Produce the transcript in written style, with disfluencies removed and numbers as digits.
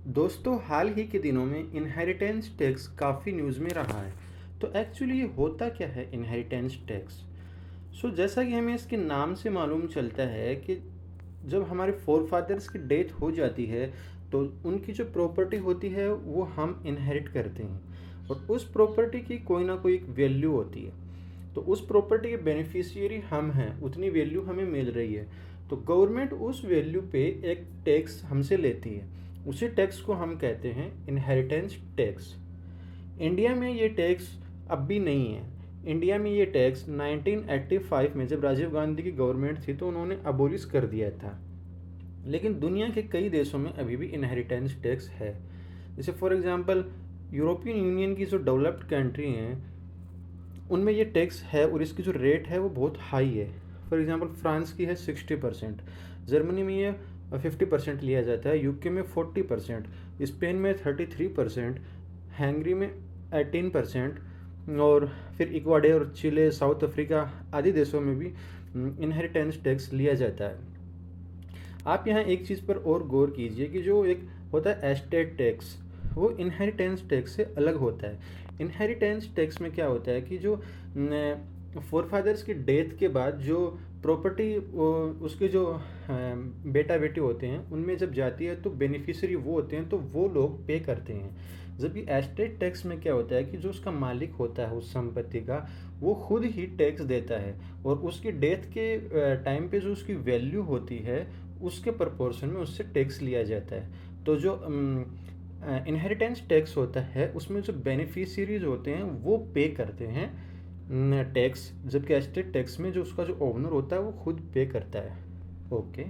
दोस्तों, हाल ही के दिनों में इनहेरिटेंस टैक्स काफ़ी न्यूज़ में रहा है। तो एक्चुअली ये होता क्या है इनहेरिटेंस टैक्स? जैसा कि हमें इसके नाम से मालूम चलता है कि जब हमारे फोरफादर्स की डेथ हो जाती है तो उनकी जो प्रॉपर्टी होती है वो हम इनहेरिट करते हैं, और उस प्रॉपर्टी की कोई ना कोई एक वैल्यू होती है। तो उस प्रॉपर्टी के बेनिफिशियरी हम हैं, उतनी वैल्यू हमें मिल रही है। तो गवर्नमेंट उस वैल्यू पे एक टैक्स हमसे लेती है। उसी टैक्स को हम कहते हैं इनहेरिटेंस टैक्स। इंडिया में ये टैक्स अब भी नहीं है। इंडिया में ये टैक्स 1985 में जब राजीव गांधी की गवर्नमेंट थी तो उन्होंने अबोलिश कर दिया था। लेकिन दुनिया के कई देशों में अभी भी इनहेरिटेंस टैक्स है। जैसे फॉर एग्जांपल यूरोपियन यूनियन की जो डेवलप्ड कंट्री हैं उनमें ये टैक्स है, और इसकी जो रेट है वो बहुत हाई है। फॉर एग्जांपल फ्रांस की है 60%, जर्मनी में ये 50% लिया जाता है, यूके में 40%, स्पेन में 33%, हंगरी में 18%, और फिर इक्वाडोर, चिले, साउथ अफ्रीका आदि देशों में भी इनहेरिटेंस टैक्स लिया जाता है। आप यहाँ एक चीज़ पर और गौर कीजिए कि जो एक होता है एस्टेट टैक्स, वो इनहेरिटेंस टैक्स से अलग होता है। इनहेरिटेंस टैक्स में क्या होता है कि जो फोरफादर्स की डेथ के बाद जो प्रॉपर्टी उसके जो बेटा बेटी होते हैं उनमें जब जाती है तो बेनिफिशियरी वो होते हैं, तो वो लोग पे करते हैं। जबकि एस्टेट टैक्स में क्या होता है कि जो उसका मालिक होता है उस संपत्ति का, वो खुद ही टैक्स देता है, और उसकी डेथ के टाइम पे जो उसकी वैल्यू होती है उसके प्रपोर्शन में उससे टैक्स लिया जाता है। तो जो इनहेरिटेंस टैक्स होता है उसमें जो बेनिफिशियरीज होते हैं वो पे करते हैं टैक्स, जबकि एस्टेट टैक्स में जो उसका जो ओनर होता है वो खुद पे करता है। ओके।